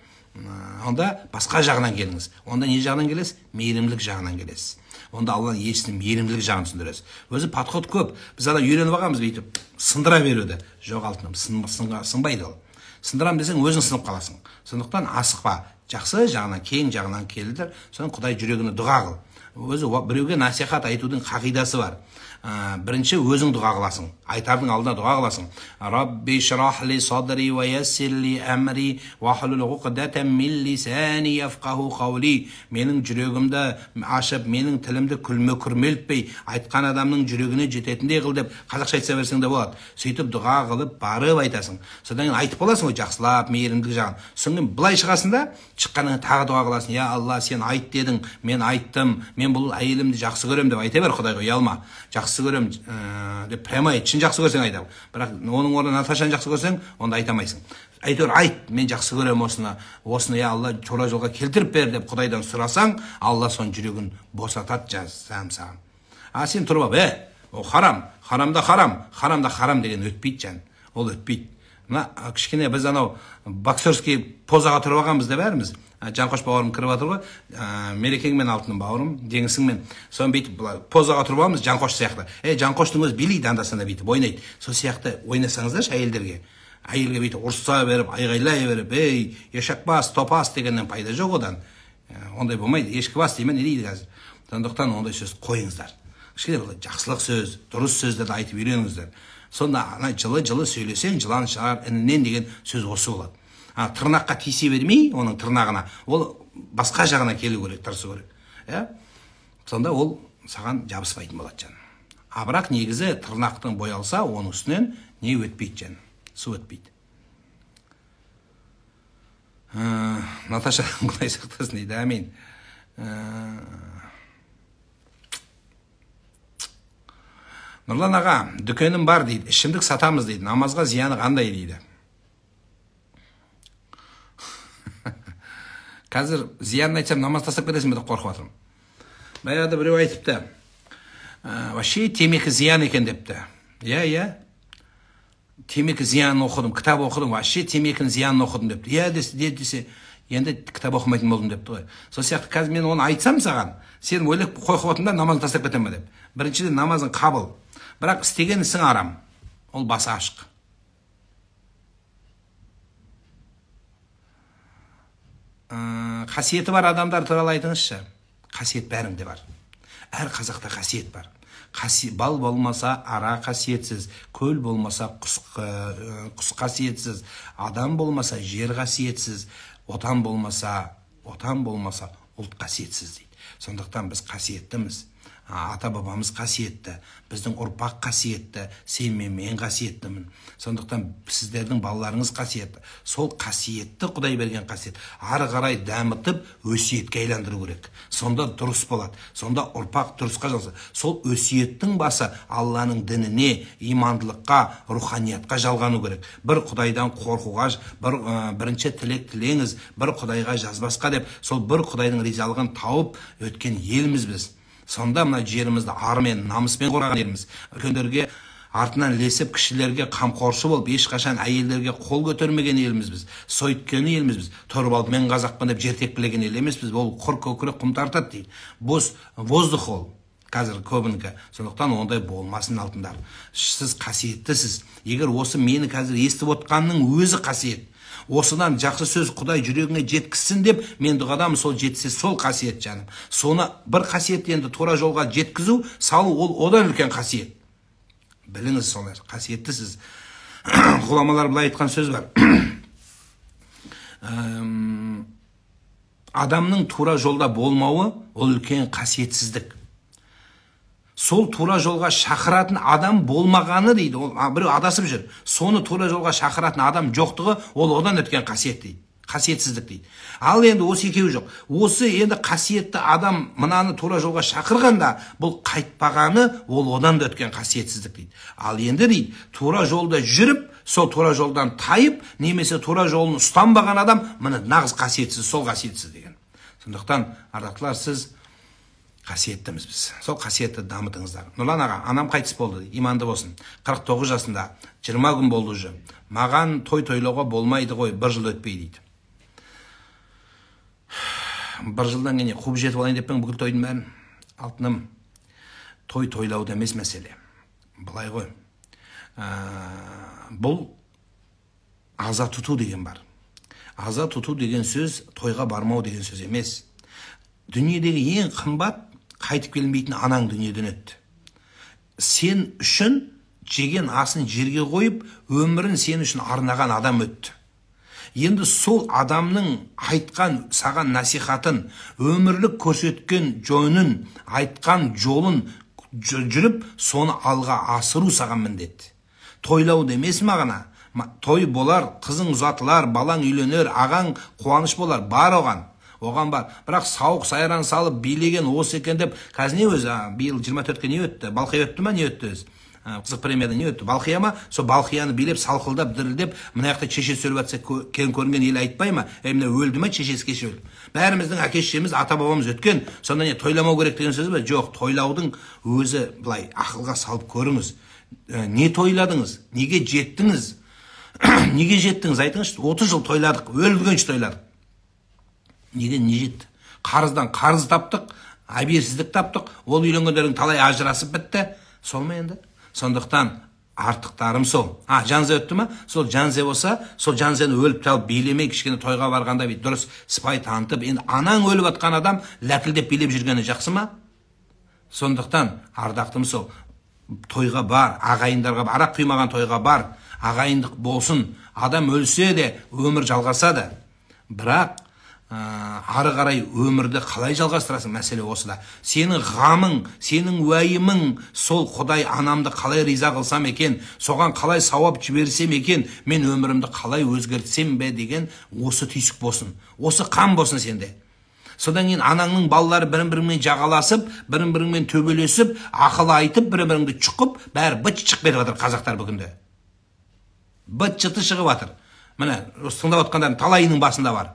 Онда басқа жағынан келіңіз. Онда не жағынан келесіз? Мейірімділік жағынан келесіз. Онда Алланың елшісінің мейірімділік жағын түсіндіресіз. Өзі подход көп. Біз ана үйреніп алғанбыз бүйтіп сындыра беруді. Жоқ алтыным, сынбайды ол. Сындырам десең өзің сынып қаласың. Сондықтан асықпа. Жақсы жағынан, кең жағынан келдір. Содан Құдай жүрегіне дұға қыл. Өзі біреуге насихат айтудың қағидасы бар. Бірінші өзің дұға қыласың. Айтардың алдына дұға қыласың. Рабби шрах ли садри ва яссир ли амри вахлул уқдатам мин лисани яфқаху қаули. Менің жүрегімді ашып, менің тілімді күрмелтпей, айтқан адамның жүрегіне жететіндей қыл деп қазақша айтса берсең де болады. Сөйтіп дұға қылып барып айтасың. Содан кейін айтып боласың ғой жақсылап, мейірімділік жағын. Содан кейін былай шығасың да, шыққаннан тағы дұға қыласың. Я Алла, сен айт дедің, мен айттым, мен бұл әйелімді жақсы көрем деп айта бер, Құдайға ұялма. Жақсы көрем деп прямо айт. Шын жақсы көрсең айта. Бірақ оның орнына Наташаны жақсы көрсең, онда айтамайсың. Әйтеуір айт, мен жақсы көрем осыны, я Алла, тура жолға келтіріп бер деп Құдайдан сұрасаң, Алла соның жүрегін босатады, жазсам саған. Сен тұрып алып, ол харам, харамда харам деген өтпейді жан. Ол өтпейді. Мына кішкене біз анау боксерский позаға тұрып алғанбыз да бәріміз. Жанқош бауырым кіріп жатыр ғой, Мерекеңмен алтыным бауырым, Деңісіңмен. Соны бүйтіп позаға тұрып алғанбыз Жанқош сияқты. Жанқоштың өзі билейді, анда-санда бүйтіп ойнайды. Сол сияқты ойнасаңыздаршы әйелдерге. Әйелге бүйтіп ұрса беріп, айғайлай беріп, ешекбас, топас дегеннен пайда жоқ одан. Ондай болмайды. Ешкібас деймін, не дейді қазір. Сондықтан ондай сөз қойыңыздар. Кішкене жақсылық сөз, дұрыс сөздерді айтып үйреніңіздер. Сонда жылы сөйлесең, жылан шығар інінен деген сөз осы болады. Тырнаққа тисе бермей, оның тырнағына, ол басқа жағына келу керек, тырысу керек. Сонда ол саған жабыспайтын болады жан. Бірақ негізі тырнақтың боялса, оның үстінен не өтпейді жан, су өтпейді. Наташа Құдай сақтасын дейді, әмин. Нұрлан аға, дүкенім бар дейді, ішімдік сатамыз дейді, намазға зияны қандай дейді. Қазір зиянын айтсам, намаз тастап кетесің бе деп қорқып жатырмын. Баяғыда біреу айтыпты, вообще темекі зиян екен депті. Темекі зиянын оқыдым, кітап оқыдым, вообще темекінің зиянын оқыдым депті. Десе, енді кітап оқымайтын болдым депті ғой. Сол сияқты қазір мен оны айтсам саған, сен ойлап қойып отырсың да намазын тастап кетем бе деп. Біріншіден намазың қабыл. Бірақ істеген ісің арам. Ол басы ашық. Қасиеті бар адамдар туралы айтыңызшы. Қасиет бәрінде бар. Әр қазақта қасиет бар. Бал болмаса ара қасиетсіз, көл болмаса құс қасиетсіз, адам болмаса жер қасиетсіз, отан болмаса ұлт қасиетсіз дейді. Сондықтан біз қасиеттіміз. Ата бабамыз қасиетті, біздің ұрпақ қасиетті, сен мен қасиеттімін. Сондықтан сіздердің балаларыңыз қасиетті. Сол қасиетті Құдай берген қасиет ары қарай дамытып өсиетке айландыру керек. Сонда дұрыс болады. Сонда ұрпақ дұрысқа жалғасады. Сол өсиеттің басы Алланың дініне, имандылыққа, руханиятқа жалғану керек. Бір Құдайдан қорқуға, бірінші тілек тілеңіз, бір Құдайға жазбасқа деп, сол бір Құдайдың ризалығын тауып өткен елміз біз. Сонда мына жерімізді армен, намыспен қорғаған елміз. Үлкендерге артынан ілесіп, кішілерге қамқоршы болып, ешқашан әйелдерге қол көтермеген елміз біз. Сойыткен елміз біз. Тұрып алып, мен қазақпын деп жертек білеген ел емес біз. Ол құр көкірек құм тартады дейді. Воздух ол. Қазір көбінікі. Сондықтан ондай болмасын алтындар. Сіз қасиеттісіз. Егер осы мені қазір естіп отқанның өзі қасиет. Осыдан жақсы сөз Құдай жүрегіңе жеткізсін деп мен дұғадамын, сол жетсе сол қасиет жаным. Соны бір қасиет енді тура жолға жеткізу, салу ол одан үлкен қасиет. Біліңіз солар, қасиеттісіз. Ғұламалар былай айтқан сөз бар. Адамның тура жолда болмауы ол үлкен қасиетсіздік. Сол тура жолға шақыратын адам болмағаны дейді. Ол біреу адасып жүр. Соны тура жолға шақыратын адам жоқтығы ол одан өткен қасиет дейді. Қасиетсіздік дейді. Ал енді осы екеуі жоқ. Осы енді қасиетті адам мынаны тура жолға шақырғанда бұл қайтпағаны ол одан да өткен қасиетсіздік дейді. Ал енді дейді, тура жолда жүріп, сол тура жолдан тайып, немесе тура жолын ұстанбаған адам міне нағыз қасиетсіз, сол қасиетсіз деген. Сондықтан ардақтылар, сіз қасиеттіміз біз. Сол қасиетті дамытыңыздар. Нұрлан аға, анам қайтыс болды, иманды болсын. 49 жасында, 20 күн болды уже. Маған той тойлауға болмайды ғой, бір жыл өтпей дейді. Бір жылдан кейін қуып жетіп алайын деп бүкіл тойдың бәрін. Алтыным, той тойлауды емес мәселе. Былай ғой. Бұл аза тұту деген бар. Аза тұту деген сөз тойға бармау деген сөз емес. Дүниедегі ең қымбат қайтып келмейтін анаң дүниеден өтті. Сен үшін жеген асын жерге қойып, өмірін сен үшін арнаған адам өтті. Енді сол адамның айтқан саған насихатын, өмірлік көрсеткен жөнін, айтқан жолын жүріп, соны алға асыру саған міндет. Тойлау демес мағына. той болар, қызың ұзатылар, балаң үйленер, ағаң қуаныш болар, бар оған бар. Бірақ сауық сайран салып билеген осы екен деп, қазір не өзі, биыл 24-ке не өтті? Балқия өтті ма, не өтті өзі? Қызық премияда не өтті? Балқия ма? Сол Балқияны билеп, салқылдап, дірілдеп, мына жақта шеше сөйлеп жатса, кен көрінген ел айтпай ма? Міне өлді ма, шешесі кеше өлді. Бәріміздің әке-шешеміз, ата-бабамыз өткен. Сонда не тойламау керек деген сөз бе? Жоқ, тойлаудың өзі былай ақылға салып көріңіз. Не тойладыңыз? Неге жеттіңіз? Неге жеттіңіз? Айтыңызшы, 30 жыл тойладық, өлгенше тойладық. Неге не жетті? Қарыздан қарыз таптық, әберсіздік таптық, ол үйленгендердің талай ажырасып бітті. Сол ма енді? Сондықтан артықтарым сол. Жанзе өтті ма? Сол жанзе болса, сол жанзені өліп талып билемей кішкене тойға барғанда дұрыс сыпайы танытып, енді анаң өліп атқан адам ләпілдеп билеп жүргені жақсы ма? Сондықтан ардақтым сол. Тойға бар, ағайындарға бар, арақ құймаған тойға бар, ағайындық болсын. Адам өлсе де өмір жалғасады. Бірақ ары қарай өмірді қалай жалғастырасың? Мәселе осыда. Сенің ғамың, сенің уайымың сол Құдай анамды қалай риза қылсам екен, соған қалай сауап жіберсем екен, мен өмірімді қалай өзгертсем бе деген осы түйсік болсын. Осы қам болсын сенде. Содан кейін анаңның балалары бірін-бірімен жағаласып, бірін-бірімен төбелесіп, ақыл айтып, бірін-біріңді чұқып, бәрі быт-шық беріп жатыр қазақтар бүгінде. Быт-шыты шығып жатыр. Міне, тыңдап отқандардың талайының басында бар.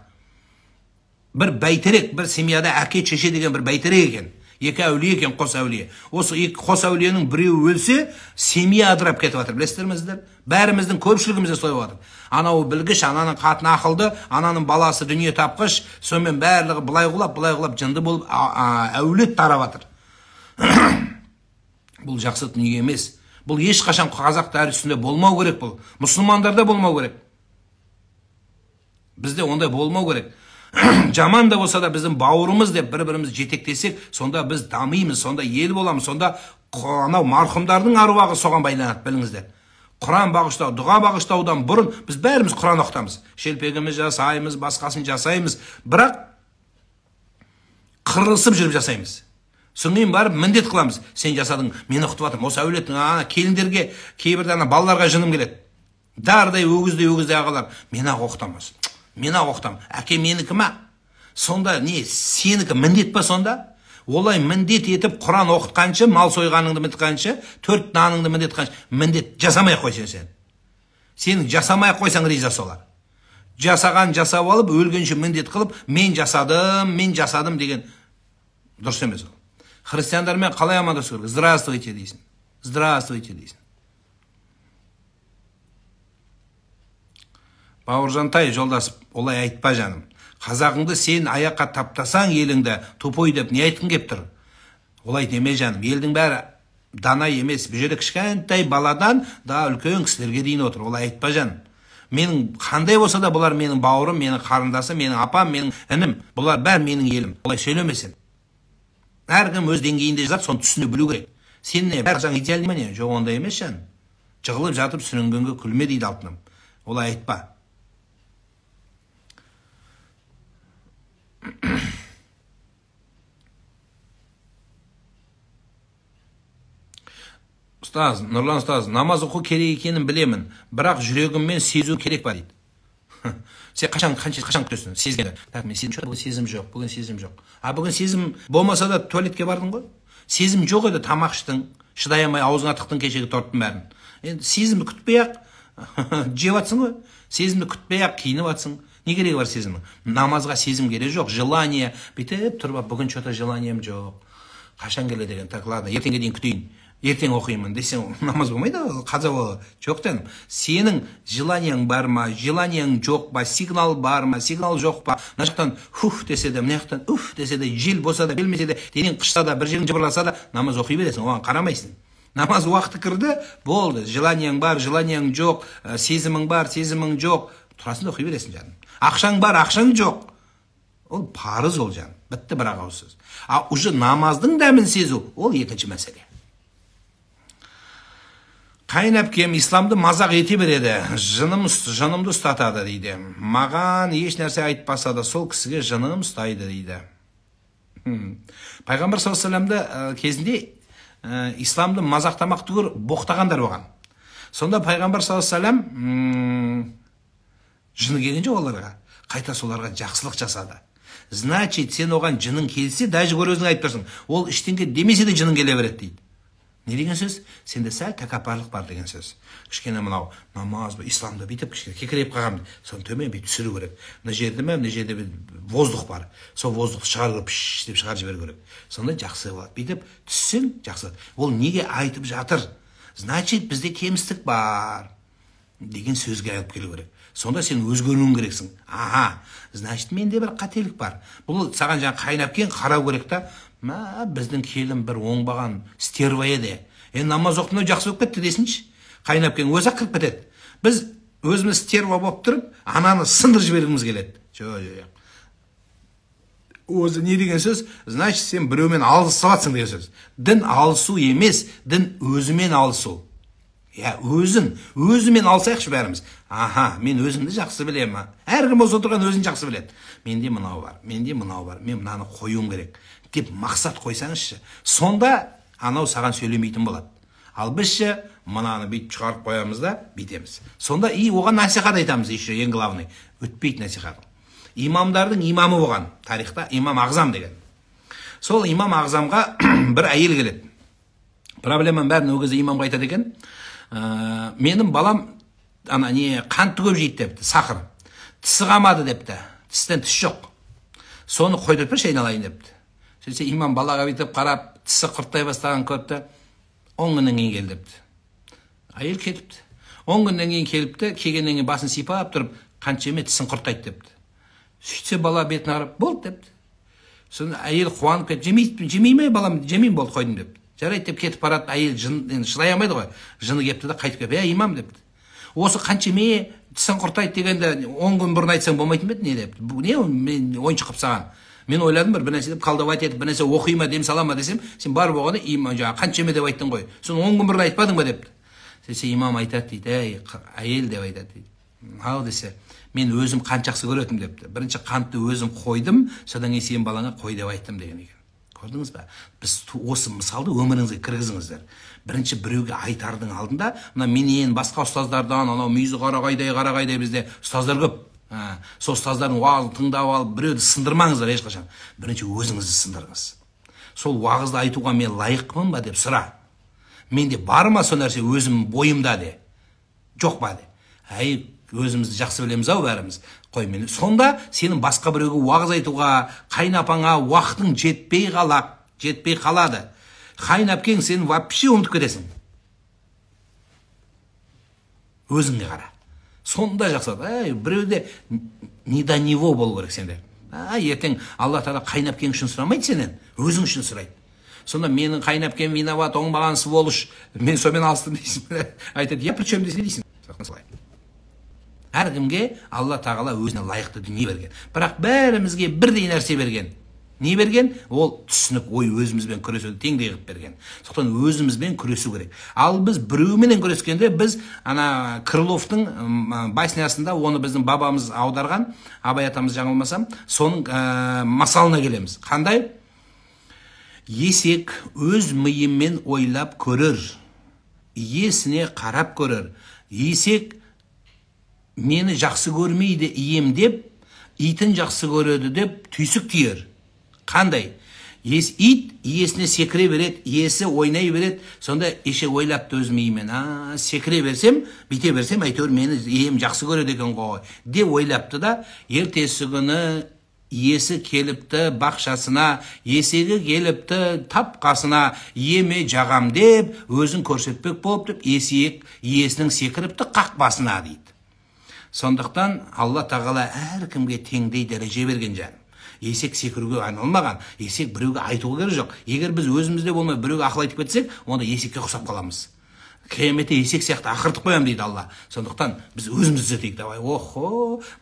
Бір бәйтерек, бір семьяда әке шеше деген бір бәйтерек екен. Екі әулие екен, қос әулие. Осы екі қос әулиенің біреуі өлсе, семья адырап кетіп жатыр. Білесіздер ме сіздер? Бәріміздің көпшілігімізде солай жатыр. Анау білгіш, ананың қатыны ақылды, ананың баласы дүние тапқыш, сонымен барлығы былай құлап жынды болып әулет тарап жатыр. Бұл жақсы дүние емес. Бұл ешқашан қазақ дәрісінде болмау керек бұл. Мұсылмандарда болмау керек. Бізде ондай болмау керек. Жаман да болса да біздің бауырымыз деп бір-біріміз жетектесек, сонда біз дамимыз, сонда ел боламыз, сонда анау марқұмдардың аруағы соған байланады, біліңіздер. Құран бағыштау, дұға бағыштаудан бұрын біз бәріміз Құран оқытамыз. Шелпегіміз жасаймыз, басқасын жасаймыз, бірақ қырылысып жүріп жасаймыз. Соңын барып міндет қыламыз. Сен жасадың, мен оқытып жатырмын. Осы әулеттің келіндерге, кейбірде балаларға жыным келеді. Дардай өгіздей ағалар, мен ақ оқытамыз. Мен ақ оқытам. Әке менікі ма? Сонда не, сенікі міндет па сонда? Олай міндет етіп Құран оқытқанша, мал сойғаныңды міндет қанша, 4 наныңды міндет қанша, міндет жасамай қойсың сен. Сен жасамай қойсаң риза солар. Жасаған жасап алып, өлгенше міндет қылып, мен жасадым деген дұрыс емес ол. Христиандармен қалай амандасу керек? Здравствуйте дейсің. Здравствуйте дейсің. Бауыржантай жолдас, олай айтпа жаным. Қазағыңды сен аяққа таптасаң еліңді, тупой деп не айтқың кеп тұр? Олай деме жаным. Елдің бәрі дана емес. Бұл жерде кішкентай баладан да үлкен кісілерге дейін отыр. Олай айтпа жаным. Менің қандай болса да бұлар менің бауырым, менің қарындасым, менің апам, менің інім. Бұлар бәрі менің елім. Олай сөйлемесін. Әркім өз деңгейінде жазып, соны түсіне білу керек. Сен не, бәрі жаң идеал не? Жоқ, ондай емес жаным. Жығылып жатып сүрінгенге күлме дейді алтыным. Олай айтпа. Ұстаз, Нұрлан ұстаз, намаз оқу керек екенін білемін, бірақ жүрегіммен сезу керек па дейді. Сен қашан күтесің? Сезгенді. Мен сезім жоқ, бүгін сезім жоқ, бүгін сезім жоқ. Бүгін сезім болмаса да туалетке бардың ғой? Сезім жоқ еді, тамақ іштің, шыдай алмай аузыңа тықтың кешегі торттың бәрін. Енді сезімді күтпей-ақ жеп жатсың ғой? Сезімді күтпей-ақ киініп жатсың. Не керегі бар сезімнің? Намазға сезім керек жоқ, желание. Бүйтіп тұрып, бүгін что-то желанием жоқ. Қашан келе деген, так, ладно, ертеңге дейін күтейін. Ертең оқимын десең, намаз болмайды, қаза болады. Жоқ таным. Сенің желанияң бар ма, желанияң жоқ па, сигнал бар ма, сигнал жоқ па? Мына жақтан хуф десе де, мына жақтан уф десе де, жел болса да, белмесе де, денең қышса да, бір жерің жыбырласа да, намаз оқи бересің, оған қарамайсың. Намаз уақыты кірді, болды. Желанияң бар, желанияң жоқ, сезімің бар, сезімің жоқ. Тұрасың да оқи бересің жаным. Ақшаң бар, ақшаң жоқ. Ол парыз ол жаным. Бітті бірақ ауыз сөз. Уже намаздың дәмін сезу, ол екінші мәселе. Қайын әпкем исламды мазақ ете береді, жынымды ұстатады дейді. Маған еш нәрсе айтпаса да сол кісіге жыным ұстайды дейді. Пайғамбар саллаллаху алейхи кезінде исламды мазақтамақ түгіл боқтағандар оған. Сонда пайғамбар саллаллаху алейхи вассалам жыны келген жоқ оларға, қайта соларға жақсылық жасады. Значит, сен оған жының келсе, даже өзің айтып тұрсың, ол ештеңе демесе де жының келе береді дейді. Не деген сөз? Сенде сәл тәкаппарлық бар деген сөз. Кішкене мынау намаз, исламда бүйтіп кішкене кекірейіп қалған, соны төмен бүйтіп түсіру керек. Мына жерде воздух бар. Сол воздухты шығару керек, пш деп шығарып жіберу керек. Сонда жақсы болады. Бүйтіп түссең жақсы. Ол неге айтып жатыр? Значит, бізде кемістік бар деген сөзге алып келу керек. Сонда сен өзгеруің керексің. Аха, значит, менде бір қателік бар. Бұл саған жаңа қайнап келген қарау керек та. Біздің келін бір оңбаған стерва еді. Намаз оқымай жақсы болып кетті десінші. Қайнап келген өзі кіріп кетеді. Біз өзіміз стерва болып тұрып, ананы сындырып жібергіміз келеді. Жоқ. Өзі не деген сөз? Значит, сен біреумен алысыватсың деген сөз. Дін алысу емес, дін өзімен алысу. Өзімен алсайықшы бәріміз. Аха, мен өзімді жақсы білемін. Әркім осы отырған өзін жақсы біледі. Менде мынау бар, мен мынаны қоюым керек деп мақсат қойсаңызшы. Сонда анау саған сөйлемейтін болады. Ал бізші мынаны бүйтіп шығарып қоямыз да, бүйтеміз. Сонда оған насихат айтамыз, еще ең главный. Өтпейді насихат. Имамдардың имамы болған, тарихта имам Ағзам деген. Сол имам Ағзамға бір әйел келеді. Проблеманың бәрін ол кезде имамға айтады екен. Менің балам қантты көп жейді депті, сақыр. Тісі қамады депті, тістен тіс жоқ. Соны қойдырып берші айналайын депті. Сөйтсе имам балаға бүйтіп қарап, тісі құрттай бастаған көріпті. 10 күннен кейін келді депті. Әйел кетіпті. 10 күннен кейін келіпті, келгеннен кейін басын сипап тұрып, қанша еме тісін құрттайды депті. Сөйтсе бала бетін қарап, болды депті. Соны әйел қуанып кетіп, жемей ме балам, жемеймін, болды, қойдым депті. Жарайды деп кетіп барады, әйел шыдай алмайды ғой. Жыны кепті да қайтып келіп, имам депті. Осы қанша ме тісін құртайды дегенде 10 күн бұрын айтсаң болмайтын беді, не депті. Не мен ойыншық қып саған. Мен ойладым бір нәрсе деп колдовать етіп, бір нәрсе оқи ма, дем сала ма десем, сен бар болғанда имам жаңа қанша ме деп айттың ғой. Соны 10 күн бұрын айтпадың ба депті. Сөйтсе имам айтады дейді, әйел деп айтады дейді. Ал десе, мен өзім қант жақсы көретім депті. Бірінші қантты өзім қойдым, содан кейін сен балаңа қой деп айттым деген екен. Көрдіңіз ба? Біз осы мысалды өміріңізге кіргізіңіздер. Бірінші біреуге айтардың алдында, мына менен басқа ұстаздардан, анау мүйізі қарағайдай бізде ұстаздар көп. Сол ұстаздардың уағызын тыңдап алып, біреуді сындырмаңыздар ешқашан. Бірінші өзіңізді сындырыңыз. Сол уағызды айтуға мен лайықпын ба деп сұра. Менде бар ма сол нәрсе өзім бойымда де? Жоқ па де? Өзімізді жақсы білеміз ау бәріміз. Қой мені. Сонда сенің басқа біреуге уағыз айтуға, қайнапаңа уақытың жетпей қалады. Қайнап кең сен вообще ұмытып кетесің. Өзіңе қара. Сонда жақсы. Біреуде не до него болу керек сенде. Ертең Алла Тағала қайнап кең үшін сұрамайды сенен, өзің үшін сұрайды. Сонда менің қайнап кең виноват, оңбаған сволыш, мен сонымен алыстым дейсің. Айтады, я при чем дейсің. Әркімге Алла Тағала өзіне лайықты дүние берген. Бірақ бәрімізге бірдей нәрсе берген. Не берген? Ол түсінік ой өзімізбен күресуді теңдей қылып берген. Сондықтан өзімізбен күресу керек. Ал біз біреуменен күрескенде біз ана Крыловтың баснясында оны біздің бабамыз аударған, Абай атамыз жаңылмасам, соның масалына келеміз. Қандай? Есек өз миымен ойлап көрір, иесіне қарап көрір. Есек мені жақсы көрмейді ием деп, итін жақсы көреді деп түйсік түйер. Қандай? Ит иесіне секіре береді, иесі ойнай береді, сонда еше ойлапты өз миымен. Секіре берсем, бите берсем, әйтеуір мені ием жақсы көреді екен ғой деп ойлапты да, ертесі күні иесі келіпті бақшасына, есегі келіпті тапқасына, иеме жағам деп, өзін көрсетпек болып деп, иесінің секіріпті қақпасына дейді. Сондықтан Алла Тағала әркімге теңдей дәреже берген жаным. Есек секіруге айналмаған, есек біреуге айтуға керек жоқ. Егер біз өзімізде болмай біреуге ақыл айтып кетсек, онда есекке ұқсап қаламыз. Қияметте есек сияқты ақыртып қоямын дейді Алла. Сондықтан біз өзімізді түзетейік. Давай,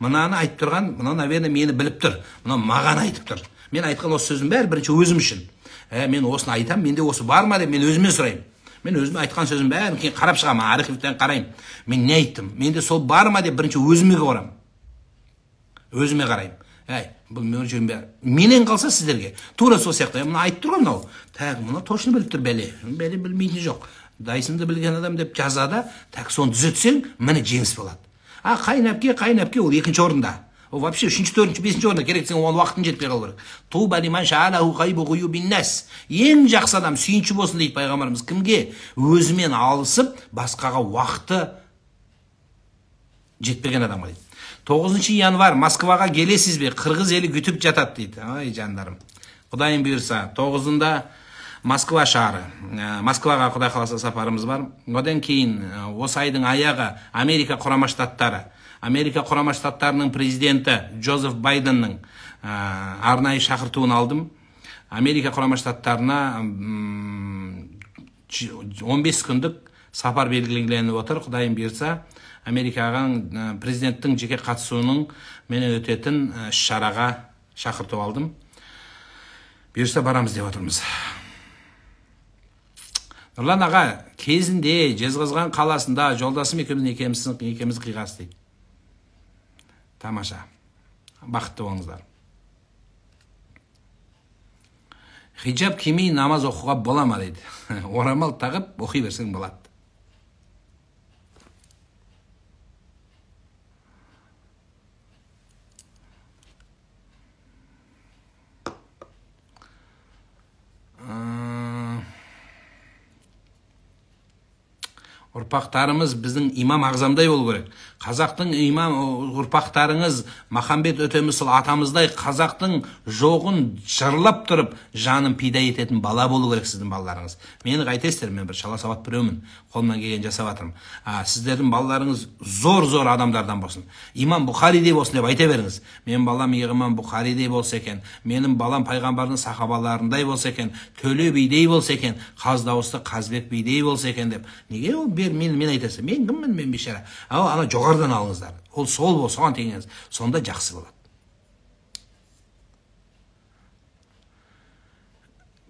мынаны айтып тұрған, мына наверное мені біліп тұр. Мына маған айтып тұр. Мен айтқан осы сөзім бәрі бірінші өзім үшін. Мен осыны айтам, менде осы бар ма деп мен өзіме сұраймын. Мен өзіме айтқан сөзім бәрін кейін қарап шығамын, архивтен қараймын. Мен не айттым? Менде сол бар ма деп бірінші өзіме қараймын. Өзіме қараймын. Бұл мен жөн бәрі. Менен қалса сіздерге. Тура сол сияқты. Мұны айтып тұрған мынау. Мұны точно біліп тұр бәле. Бәле білмейтін жоқ. дайсыңды білген адам деп жазады, так соны түзетсең, міне жеңіс болады. Қайын әпке ол екінші орында. Ол вообще 3-4, 5 орында, керек десең оған уақытын жетпей қалу керек. Туба лиман шаалаху ғайбу ғуюбин нас. Ең жақсы адам сүйінші болсын дейді пайғамбарымыз. Кімге? Өзімен алысып, басқаға уақыты жетпеген адамға дейді. 9 январ Москваға келесіз бе? Қырғыз елі күтіп жатады дейді. Ай жандарым. Құдайым бұйырса, 9-ында Москва шары. Москваға Құдай қаласа сапарымыз бар. Одан кейін осы айдың аяғы Америка Құрама Штаттары. Америка Құрама Штаттарының президенті Джозеф Байденнің арнайы шақыртуын алдым. Америка Құрама Штаттарына 15 күндік сапар белгіленіп отыр. Құдайым бұйырса, Америкаға президенттің жеке қатысуының менен өтетін шараға шақырту алдым. Бұйырса барамыз деп отырмыз. Нұрлан аға, кезінде Жезқазған қаласында жолдасым екеуміз қиғас дейді. Тамаша. Бақытты болыңыздар. Хиджаб кимей намаз оқуға бола ма дейді. Орамал тағып оқи берсең болады. Ұрпақтарымыз біздің имам ағзамдай болу керек. Қазақтың имам ұрпақтарыңыз Махамбет Өтемісұлы атамыздай қазақтың жоғын жырлап тұрып, жанын пида ететін бала болу керек сіздің балаларыңыз. Мені қайтесіздер, мен бір шала сауат біреумін, қолымнан келген жасап жатырмын. Сіздердің балаларыңыз зор адамдардан болсын. Имам Бұхаридей болсын деп айта беріңіз. Менің балам имам Бұхаридей болса екен, менің балам пайғамбардың сахабаларындай болса екен, Төле бидей болса екен, Қаз дауысты Қазбек бидей болса екен деп. Неге ол мен айтасың? Мен кіммін, мен бейшара. Ана жоғарыдан алыңыздар. Ол сол бол, соған теңеңіз. Сонда жақсы болады.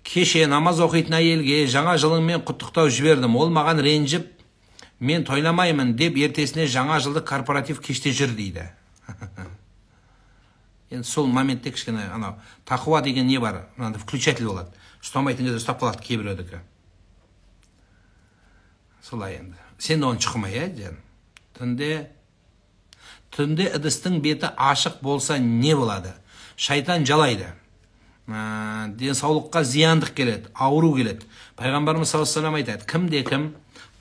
Кеше намаз оқитын әйелге жаңа жылыңмен құттықтау жібердім. Ол маған ренжіп, мен тойламаймын деп ертесіне жаңа жылды корпоратив кеште жүр дейді. Енді сол моментте кішкене анау тақуа деген не бар? Мынандай включатель болады. Ұстамайтын кезде ұстап қалады кейбіреудікі. Солай енді. Сен оны шықмай, жан. Түнде ыдыстың беті ашық болса не болады? Шайтан жалайды. Денсаулыққа зияндық келеді, ауру келеді. Пайғамбарымыз саллаллаху алейхи айтады, кім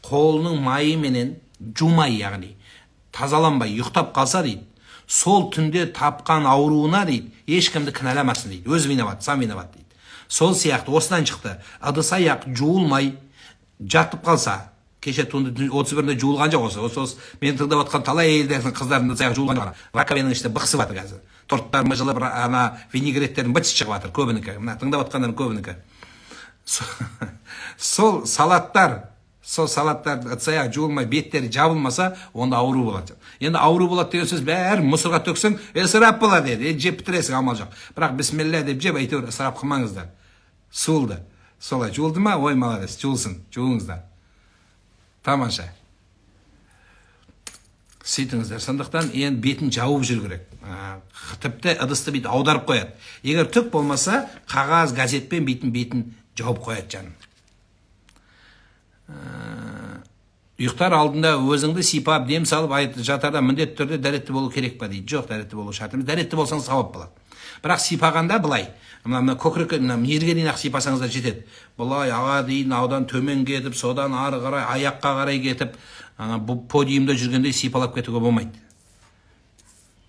қолының майы менен жумай, яғни тазаланбай ұйықтап қалса дейді, сол түнде тапқан ауруына дейді, ешкімді кінәламасын дейді. Өз виноват, сам виноват дейді. Сол сияқты осыдан шықты. Ыдыс аяқ жуылмай жатып қалса, кеше түнді 31-інде жуылған жоқ осы. Мен тыңдап отқан талай әйелдердің қыздарының ыдыс аяқ жуылған жоқ. Раковинаның ішінде бықсып жатыр қазір. Торттар мыжылып, винегреттердің бітісі шығып жатыр көбінікі. Мына тыңдап отқандардың көбінікі. Сол салаттар ыдыс аяқ жуылмай, беттері жабылмаса, онда ауру болады. Енді ауру болады деген сөз бәрі мұсырға төксең, ысырап болады еді. Жеп бітіресің, амал жоқ. Бірақ бисмилля деп жеп, әйтеуір ысырап қылмаңыздар. Суылды. Солай жуылды ма? Ой, молодец, жуылсын. Жуылыңыздар. Тамаша. Сөйтіңіздер. Сондықтан енді бетін жауып жүр керек. Тіпті ыдысты бет аударып қояды. Егер түк болмаса, қағаз, газетпен бетін жауып қояды жаным. Ұйықтар алдында өзіңді сипап, дем салып жатарда міндетті түрде дәретті болу керек па дейді. Жоқ, дәретті болу шарт емес. Дәретті болсаңыз сауап болады. Бірақ сипағанда былай, көкірекке мерге дейін ақ сипасаңыздар жетеді. Былай аға дейін аудан төмен кетіп, содан ары қарай, аяққа қарай кетіп, подиумда жүргенде сипалап кетуге болмайды.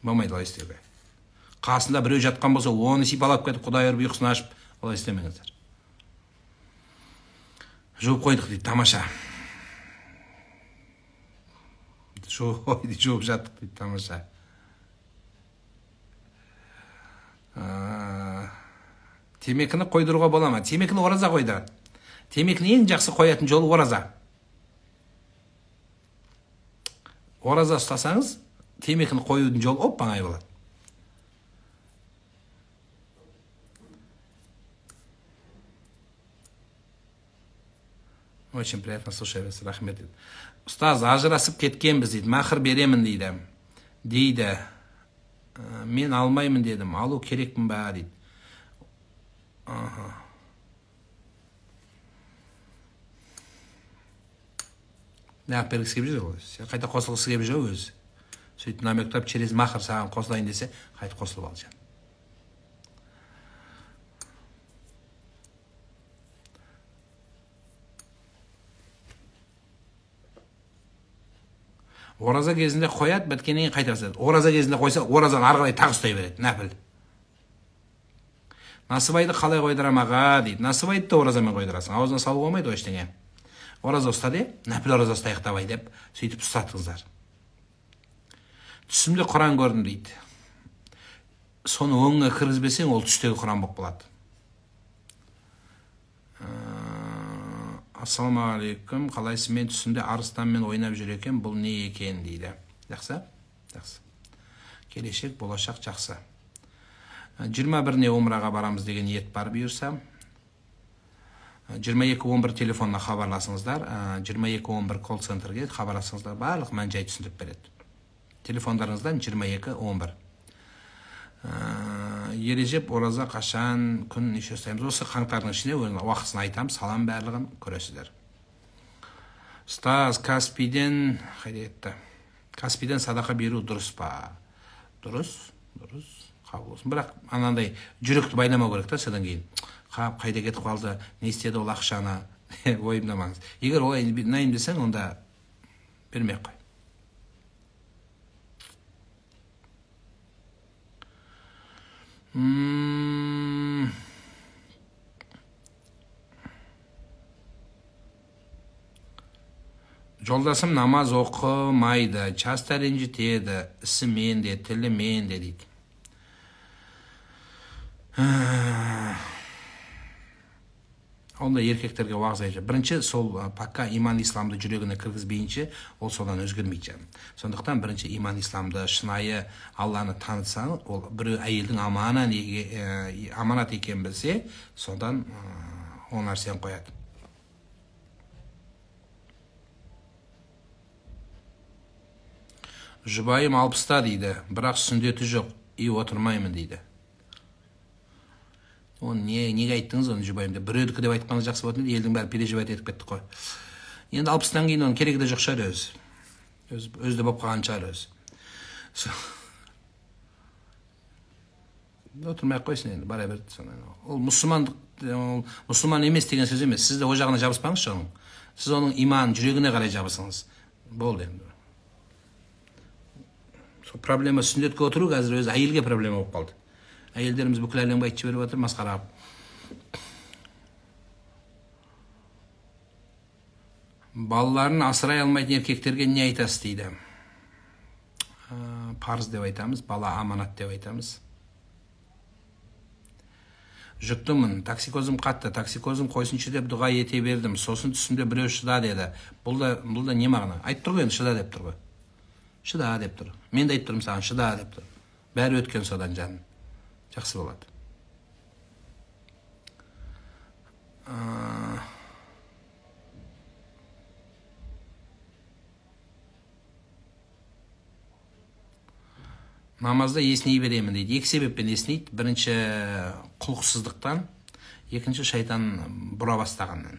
Болмайды олай істеуге. Қасында біреу жатқан болса, оны сипалап кетіп, Құдай ұрып ұйқысын ашып, олай істемеңіздер. Жуып қойдық дейді, тамаша. Жуып жаттық дейді, тамаша. Темекіні қойдыруға бола ма? Темекіні ораза қойдырады. Темекіні ең жақсы қоятын жолы ораза. Ораза ұстасаңыз, темекіні қоюдың жолы оп-оңай болады. Очень приятно слушать вас, рахмет. Ұстаз, ажырасып кеткенбіз дейді, махыр беремін дейді. Мен алмаймын дедім, алу керекпін ба дейді. неғып бергісі келіп жүр ғой, сен қайта қосылғысы келіп жүр өзі. Сөйтіп намектап, через мақыр саған қосылайын десе, қайта қосылып ал жан. Ораза кезінде қояды, біткеннен кейін қайта жасайды. Ораза кезінде қойса, оразаны ары қарай тағы ұстай береді, нәпіл. Насыбайды қалай қойдырам аға дейді. Насыбайды да оразамен қойдырасың. Аузына салуға болмайды ғой ештеңе. Ораза ұста деп, нәпіл ораза ұстайық давай деп, сөйтіп ұстатыңыздар. Түсімде Құран көрдім дейді. Соны өңіңе кіргізбесең, ол түстегі Құран болып қалады. Ассалаумағалейкум, қалайсыз, мен түсімде арыстанмен ойнап жүр екен, бұл не екен дейді. Жақсы? Жақсы. Келешек, болашақ жақсы. 21-не умраға барамыз деген ниет бар бұйырса. 22-11 телефонына хабарласыңыздар. 22-11 колл-центрге хабарласыңыздар. Барлық мән-жай түсіндіріп береді. Телефондарыңыздан 22-11. Ережеп ораза қашан, күн неше ұстаймыз. Осы қаңтардың ішінде уақытысын айтам, салам барлығын көресіздер. Ұстаз, Каспийден қайда етті? Каспийден садақа беру дұрыс па? Дұрыс. Қабыл болсын. Бірақ анандай жүректі байламау керек та, содан кейін. Қайда кетіп қалды, не істеді ол ақшаны, ойымдамаңыз. Егер олай найым десең, онда бермей қой. Жолдасым намаз оқымайды, часто ренжітеді, ісімен де, тілімен де дейді. Онда еркектерге уағыз айтып. Бірінші, сол пакка иман исламды жүрегіне кіргізбейінше, ол содан өзгермейді. Сондықтан бірінші иман исламды шынайы Алланы танытсаң, ол бір әйелдің аманат екен білсе, содан ол нәрсені қояды. Жұбайым 60-та дейді, бірақ сүндеті жоқ, үй отырмаймын дейді. Оны неге айттыңыз оны жұбайым деп? Біреудікі деп айтқаныңыз жақсы болатын еді, елдің бәрі переживать етіп кетті қой. Енді 60-тан кейін оның керегі де жоқ шығар өзі. Өзі де болып қалған шығар өзі. Отырмай-ақ қойсын енді, бара берді. Ол мұсылман емес деген сөз емес. Сіз де о жағына жабыспаңыз оның. Сіз оның иман жүрегіне қарай жабысыңыз. Болды енді. Проблема сүндетке отыру қазір өзі әйелге проблема болып қалды. Әйелдеріміз бүкіл әлемге айтып жіберіп отыр, масқара. Балаларын асырай алмайтын еркектерге не айтасыз дейді. Парыз деп айтамыз, бала аманат деп айтамыз. Жүктімін, токсикозым қатты, токсикозым қойсыншы деп дұға ете бердім. Сосын түсімде біреу шыда деді. Бұл да не мағына? Айтып тұр ғой енді, шыда деп тұр ғой. Шыда деп тұр. Мен де айтып тұрмын саған, шыда деп тұр. Бәрі өткен содан жаным. Жақсы болады. Намазда есіней беремін дейді. Екі себеппен есінейді. Бірінші құлықсыздықтан, екінші шайтан бұра бастағаннан.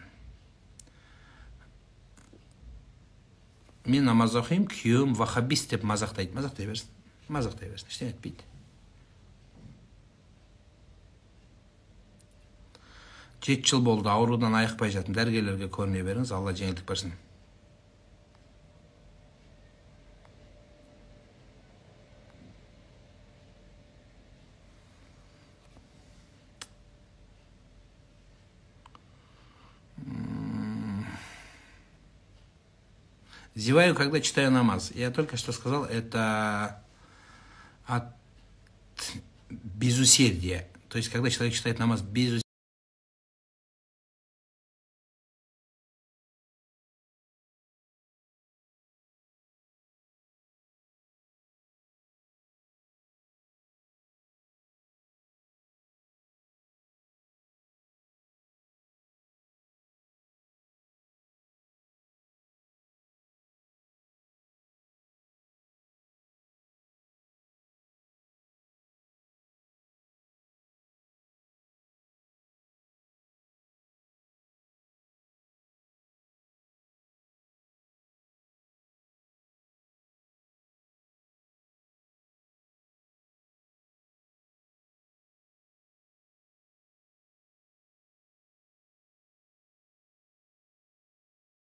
Мен намаз оқимын, күйеуім вахабист деп мазақтай берсін. Ештеңе етпейді. 7 жыл болды, аурудан айықпай жатым. Дәрігерлерге көріне беріңіз, Алла жеңілдік берсін. Зеваю, когда читаю намаз. Я только что сказал, это от безусердия. То есть, когда человек читает намаз без